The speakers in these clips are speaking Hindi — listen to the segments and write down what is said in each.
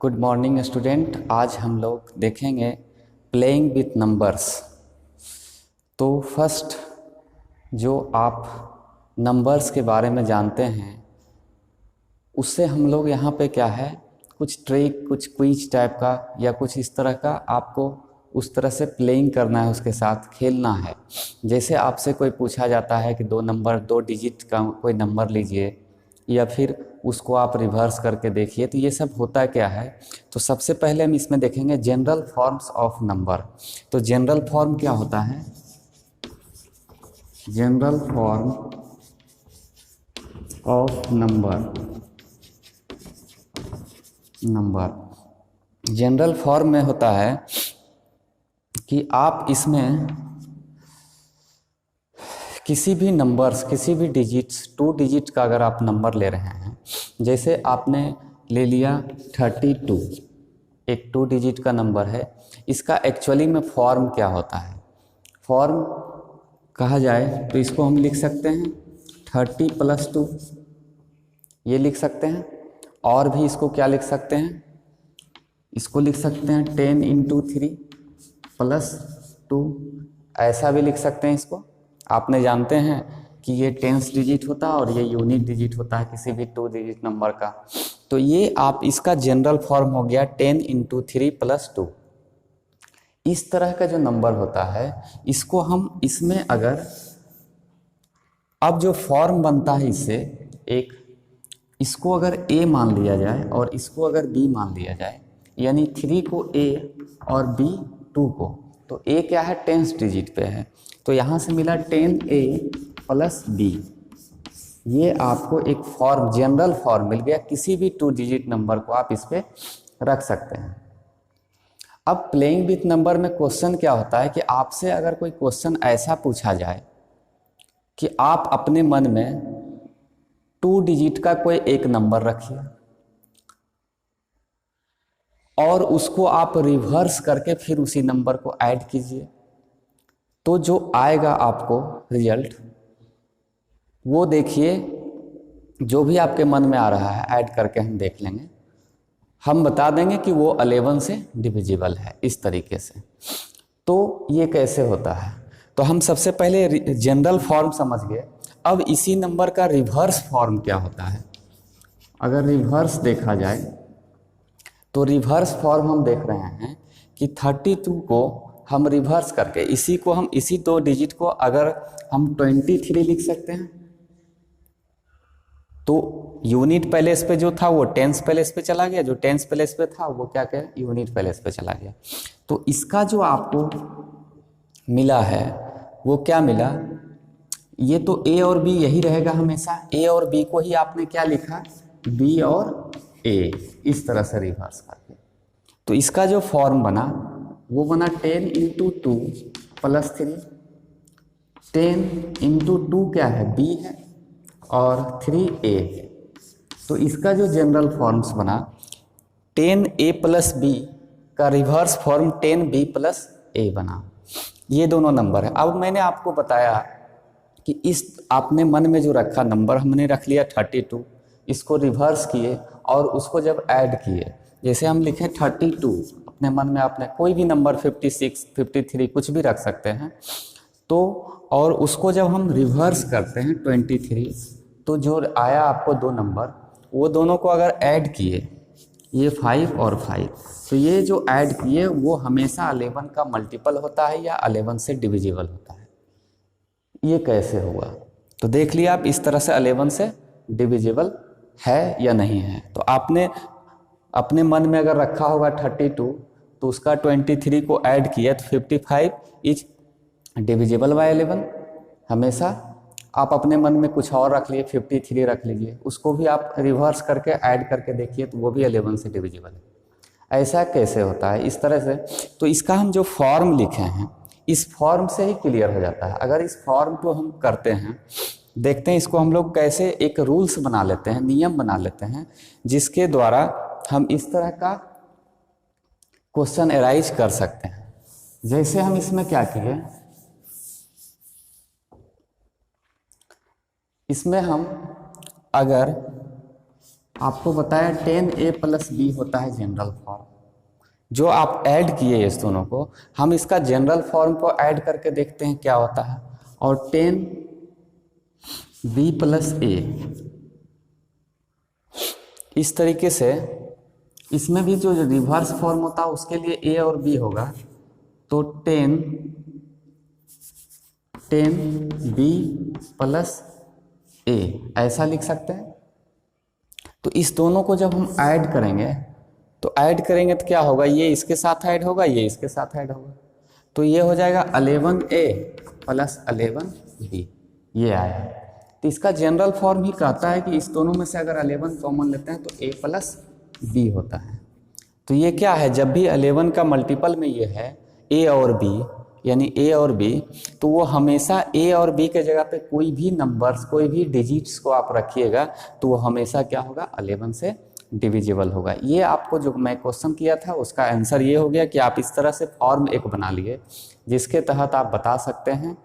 Good morning student. आज हम लोग देखेंगे प्लेइंग विथ नंबर्स। तो फर्स्ट जो आप नंबर्स के बारे में जानते हैं उससे हम लोग यहाँ पे क्या है कुछ ट्रिक कुछ क्विज टाइप का या कुछ इस तरह का आपको उस तरह से प्लेइंग करना है, उसके साथ खेलना है। जैसे आपसे कोई पूछा जाता है कि दो डिजिट का कोई नंबर लीजिए या फिर उसको आप रिवर्स करके देखिए, तो ये सब होता क्या है। तो सबसे पहले हम इसमें देखेंगे जनरल फॉर्म्स ऑफ नंबर। तो जनरल फॉर्म क्या होता है? General form of number general form में होता है कि आप इसमें किसी भी नंबर्स, किसी भी डिजिट्स, 2 डिजिट का अगर आप नंबर ले रहे हैं, जैसे आपने ले लिया 32, एक 2 डिजिट का नंबर है, इसका एक्चुअली में फॉर्म क्या होता है? फॉर्म कहा जाए तो इसको हम लिख सकते हैं 30 + 2, ये लिख सकते हैं। और भी इसको क्या लिख सकते हैं? इसको लिख सकते हैं 10 × 3 + 2, ऐसा भी लिख सकते हैं इसको। आपने जानते हैं कि ये टेंस डिजिट होता है और ये यूनिट डिजिट होता है किसी भी 2 डिजिट नंबर का। तो ये आप इसका जनरल फॉर्म हो गया 10 × 3 + 2। इस तरह का जो नंबर होता है इसको हम इसमें अगर अब जो फॉर्म बनता है इससे एक, इसको अगर a मान लिया जाए और इसको अगर b मान लिया जाए, यानी 3 को a और b 2 को, तो a क्या है? टेंस डिजिट पे है, तो यहाँ से मिला 10a + b। ये आपको एक फॉर्म, जनरल फॉर्म मिल गया। किसी भी 2 डिजिट नंबर को आप इस पे रख सकते हैं। अब प्लेइंग विथ नंबर में क्वेश्चन क्या होता है कि आपसे अगर कोई क्वेश्चन ऐसा पूछा जाए कि आप अपने मन में 2 डिजिट का कोई एक नंबर रखिए और उसको आप रिवर्स करके फिर उसी नंबर को ऐड कीजिए, तो जो आएगा आपको रिजल्ट वो देखिए, जो भी आपके मन में आ रहा है ऐड करके हम देख लेंगे, हम बता देंगे कि वो 11 से डिविजिबल है, इस तरीके से। तो ये कैसे होता है? तो हम सबसे पहले जनरल फॉर्म समझ गए। अब इसी नंबर का रिवर्स फॉर्म क्या होता है? अगर रिवर्स देखा जाए तो रिवर्स फॉर्म हम देख रहे हैं कि 32 को हम रिवर्स करके इसी को हम इसी 2 डिजिट को अगर हम 23 लिख सकते हैं, तो यूनिट प्लेस पे जो था वो टेंस प्लेस पे चला गया, जो टेंस प्लेस पे था वो क्या क्या यूनिट प्लेस पे चला गया। तो इसका जो आपको मिला है वो क्या मिला? ये तो a और b यही रहेगा हमेशा, a और b को ही आपने क्या लिखा? b और a, इस तरह से रिवर्स करके। तो इसका जो फॉर्म बना वो बना 10 × 2 + 3। 10 × 2 क्या है? b है और 3a है। तो इसका जो जनरल फॉर्म्स बना 10a + b का रिवर्स फॉर्म 10b + a बना। ये दोनों नंबर है। अब मैंने आपको बताया कि इस आपने मन में जो रखा नंबर, हमने रख लिया 32, इसको रिवर्स किए और उसको जब ऐड किए, जैसे हम लिखें 32, अपने मन में आपने कोई भी नंबर 56, 53 कुछ भी रख सकते हैं, तो और उसको जब हम रिवर्स करते हैं 23, तो जो आया आपको 2 नंबर, वो दोनों को अगर ऐड किए, ये 5 और 5, तो ये जो ऐड किए वो हमेशा 11 का मल्टीपल होता है या 11 से डिविजिबल होता है। ये कैसे हुआ? तो देख लिया आप, इस तरह से 11 से डिविजिबल है या नहीं है। तो आपने अपने मन में अगर रखा होगा 32, तो उसका 23 को ऐड किया तो 55 इज डिविजिबल बाय 11। हमेशा आप अपने मन में कुछ और रख लिए, 53 रख लीजिए, उसको भी आप रिवर्स करके ऐड करके देखिए तो वो भी 11 से डिविजिबल है। ऐसा कैसे होता है? इस तरह से। तो इसका हम जो फॉर्म लिखे हैं, इस फॉर्म से ही क्लियर हो जाता है। अगर इस फॉर्म को हम करते हैं, देखते हैं इसको हम लोग कैसे एक रूल्स बना लेते हैं, नियम बना लेते हैं, जिसके द्वारा हम इस तरह का क्वेश्चन एराइज कर सकते हैं। जैसे हम इसमें क्या किए, इसमें हम अगर आपको बताया 10a प्लस बी होता है जनरल फॉर्म। जो आप ऐड किए इस दोनों को, हम इसका जनरल फॉर्म को ऐड करके देखते हैं क्या होता है। और 10b प्लस ए, इस तरीके से इसमें भी जो रिवर्स फॉर्म होता है उसके लिए ए और बी होगा। तो 10b प्लस ए ऐसा लिख सकते हैं। तो इस दोनों को जब हम ऐड करेंगे तो क्या होगा, ये इसके साथ ऐड होगा, ये इसके साथ ऐड होगा। तो ये हो जाएगा 11a प्लस 11b, ये आया। तो इसका जनरल फॉर्म ही कहता है कि इस दोनों में से अगर 11 कॉमन लेते हैं तो a प्लस b होता है। तो ये क्या है, जब भी 11 का मल्टीपल में ये है a और b, यानी a और b, तो वो हमेशा a और b के जगह पे कोई भी नंबर्स, कोई भी डिजिट्स को आप रखिएगा तो वो हमेशा क्या होगा, 11 से डिविजिबल होगा। ये आपको जो मैं क्वेश्चन किया था उसका आंसर ये हो गया कि आप इस तरह से फॉर्म एक बना लिए जिसके तहत आप बता सकते हैं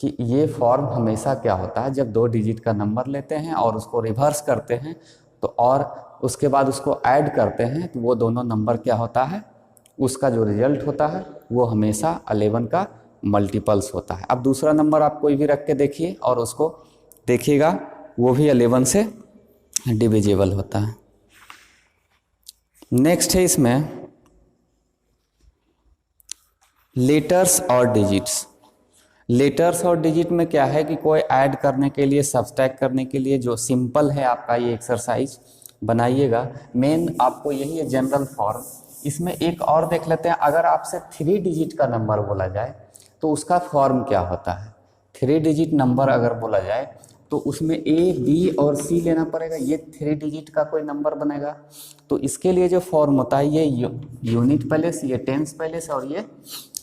कि ये फॉर्म हमेशा क्या होता है, जब 2 डिजिट का नंबर लेते हैं और उसको रिवर्स करते हैं तो और उसके बाद उसको ऐड करते हैं तो वो दोनों नंबर क्या होता है, उसका जो रिजल्ट होता है वो हमेशा 11 का मल्टीपल्स होता है। अब दूसरा नंबर आप कोई भी रख के देखिए और उसको देखिएगा, वो भी 11 से डिविजिबल होता है। नेक्स्ट है इसमें लेटर्स और डिजिट्स। लेटर्स और डिजिट में क्या है कि कोई ऐड करने के लिए, सब्सट्रैक्ट करने के लिए जो सिंपल है आपका ये एक्सरसाइज बनाइएगा। मेन आपको यही है जनरल फॉर्म। इसमें एक और देख लेते हैं, अगर आपसे 3 डिजिट का नंबर बोला जाए तो उसका फॉर्म क्या होता है। 3 डिजिट नंबर अगर बोला जाए तो उसमें ए, बी और सी लेना पड़ेगा, ये 3 डिजिट का कोई नंबर बनेगा। तो इसके लिए जो फॉर्म होता है, ये यूनिट प्लेस, ये टेंस प्लेस और ये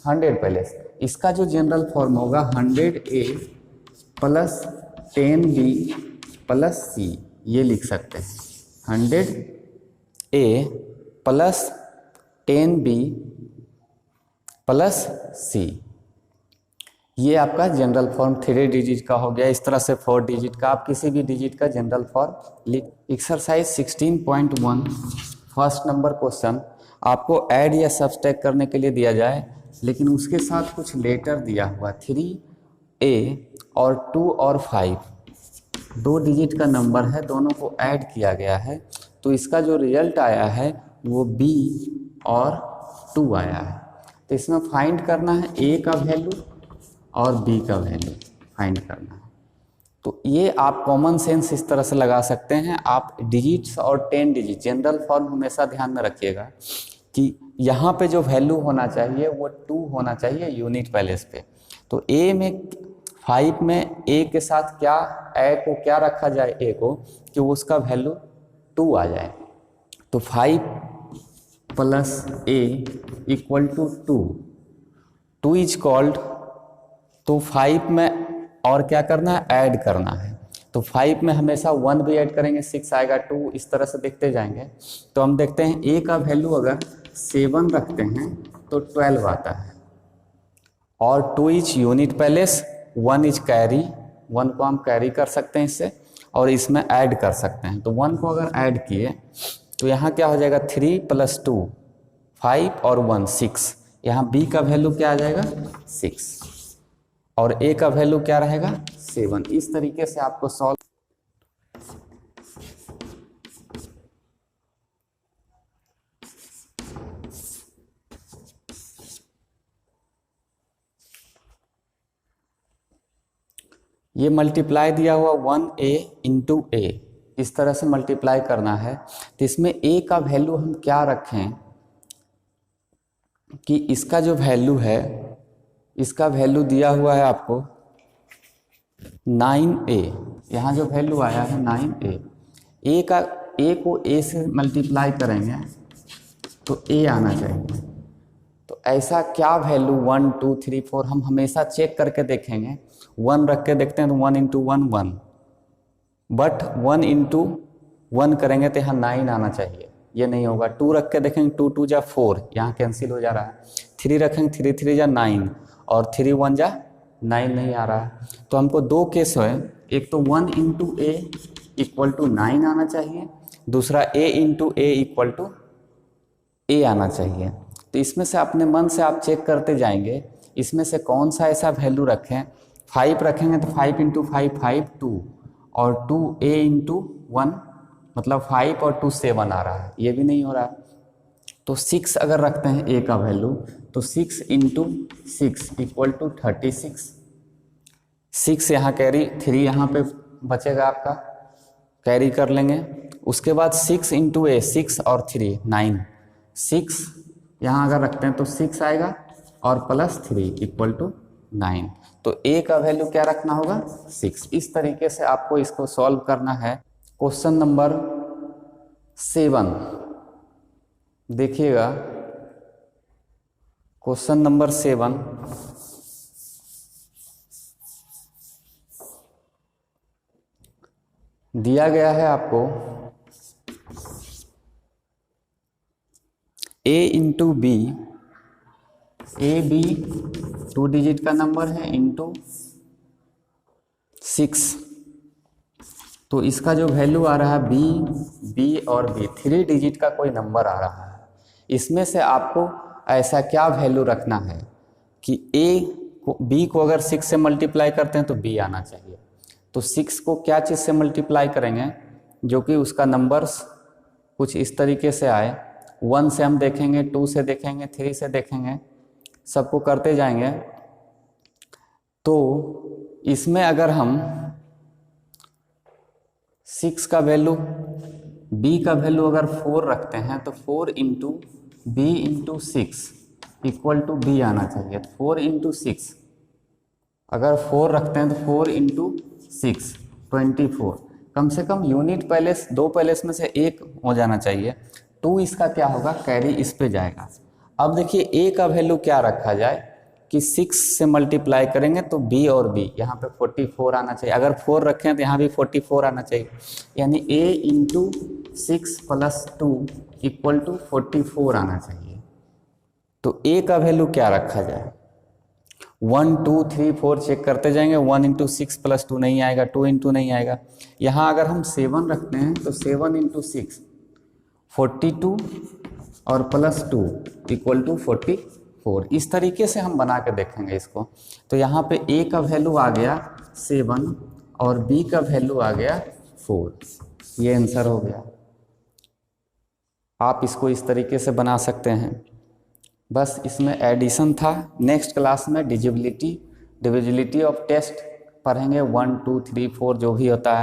100 प्लेस। इसका जो जनरल फॉर्म होगा 100A plus 10B plus C, ये लिख सकते हैं 100A plus 10B plus C। ये आपका जनरल फॉर्म 3 डिजिट का हो गया। इस तरह से 4 डिजिट का आप किसी भी डिजिट का जनरल फॉर्म लिख। एक्सरसाइज 16.1 फर्स्ट नंबर क्वेश्चन, आपको ऐड या सब्सट्रैक्ट करने के लिए दिया जाए लेकिन उसके साथ कुछ लेटर दिया हुआ 3A और 2 और 5, 2 डिजिट का नंबर है, दोनों को ऐड किया गया है। तो इसका जो रिजल्ट आया है वो B और 2 आया है। तो इसमें फाइंड करना है A का वैल्यू और B का वैल्यू फाइंड करना है। तो ये आप कॉमन सेंस इस तरह से लगा सकते हैं। आप डिजिट्स और 10 डिजिट जनरल फॉर्म हमेशा ध्यान में रखिएगा कि यहाँ पे जो वैल्यू होना चाहिए वो 2 होना चाहिए यूनिट प्लेस पे। तो A में 5 में A के साथ क्या, A को क्या रखा जाए, A को, कि उसका वैल्यू 2 आ जाए। तो 5 plus A equal to 2 is called. तो 5 में और क्या करना है, ऐड करना है। तो 5 में हमेशा 1 भी ऐड करेंगे, 6 आएगा, 2, इस तरह से देखते जाएंगे। तो हम देखते हैं A का वैल्यू अगर 7 रखते हैं तो 12 आता है। और 2 is unit place, 1 is carry, 1 को हम कैरी कर सकते हैं इससे और इसमें ऐड कर सकते हैं। तो 1 को अगर ऐड किए तो यहाँ क्या हो जाएगा, 3 प्लस 2 5 और 1 6। यहाँ B का वैल्यू क्या आ जाएगा, 6 और A का वैल्यू क्या रहेगा, 7। इस तरीके से आपको सॉल्व। ये मल्टीप्लाई दिया हुआ 1A इंटू A, इस तरह से मल्टीप्लाई करना है। तो इसमें A का वैल्यू हम क्या रखें कि इसका जो वैल्यू है, इसका वैल्यू दिया हुआ है आपको 9A। यहाँ जो वैल्यू आया है 9A, A को A से मल्टीप्लाई करेंगे तो A आना चाहिए। तो ऐसा क्या वैल्यू 1 2 3 4 हम हमेशा चेक करके देखेंगे। 1 रख के देखते हैं तो 1 इंटू 1 1, बट 1 इंटू 1 करेंगे तो यहाँ 9 आना चाहिए, ये नहीं होगा। 2 रख के देखेंगे, 2 2 जा 4, यहाँ कैंसिल हो जा रहा है। 3 रखेंगे, 3 3 जा 9 और 3 1 जा 9 नहीं आ रहा है। तो हमको 2 केस है, एक तो 1 इंटू A इक्वल टू 9 आना चाहिए दूसरा a into A equal to A आना चाहिए। तो इसमें से अपने मन से आप चेक करते जाएंगे, इसमें से कौन सा ऐसा वैल्यू रखें। 5 रखेंगे तो 5 इंटू 5 5 2 और 2 a इंटू 1 मतलब 5 और 2 7 आ रहा है, ये भी नहीं हो रहा है। तो 6 अगर रखते हैं a का वैल्यू तो 6 इंटू 6 इक्वल टू 36। 6 यहाँ कैरी, 3 यहाँ पे बचेगा आपका, कैरी कर लेंगे। उसके बाद 6 इंटू ए 6 और 3 9, 6 यहाँ अगर रखते हैं तो 6 आएगा और प्लस 3 इक्वल टू 9। तो ए का वैल्यू क्या रखना होगा 6। इस तरीके से आपको इसको सॉल्व करना है। क्वेश्चन नंबर 7 देखिएगा, क्वेश्चन नंबर 7 दिया गया है आपको a into B, A B 2 digit का नंबर है इंटू 6। तो इसका जो वैल्यू आ रहा है बी और बी 3 डिजिट का कोई नंबर आ रहा है। इसमें से आपको ऐसा क्या वैल्यू रखना है कि बी को अगर 6 से मल्टीप्लाई करते हैं तो बी आना चाहिए। तो 6 को क्या चीज़ से मल्टीप्लाई करेंगे जो कि उसका नंबर्स कुछ इस तरीके से आए। 1 से हम देखेंगे, 2 से देखेंगे, 3 से देखेंगे, सबको करते जाएंगे। तो इसमें अगर हम 6 का वैल्यू, b का वैल्यू अगर 4 रखते हैं तो 4 into B into 6 equal to B आना चाहिए। 4 इंटू 6 अगर 4 रखते हैं तो 4 इंटू 6 24। कम से कम यूनिट पैलेस 2 पैलेस में से एक हो जाना चाहिए। 2 इसका क्या होगा, कैरी इस पे जाएगा। अब देखिए a का वैल्यू क्या रखा जाए कि 6 से मल्टीप्लाई करेंगे तो b और b यहाँ पे 44 आना चाहिए। अगर 4 रखें तो यहाँ भी 44 आना चाहिए, यानी a into 6 plus 2 equal to 44 आना चाहिए। तो a का वैल्यू क्या रखा जाए, 1 2 3 4 चेक करते जाएंगे। 1 इंटू 6 प्लस 2 नहीं आएगा, 2 इंटू नहीं आएगा। यहाँ अगर हम 7 रखते हैं तो 7 इंटू 6 42 और प्लस 2 इक्वल टू 44। इस तरीके से हम बना के देखेंगे इसको। तो यहाँ पे a का वैल्यू आ गया 7 और b का वैल्यू आ गया 4। ये आंसर हो गया। आप इसको इस तरीके से बना सकते हैं। बस इसमें एडिशन था। नेक्स्ट क्लास में डिविजिबिलिटी ऑफ टेस्ट पढ़ेंगे, 1 2 3 4 जो भी होता है।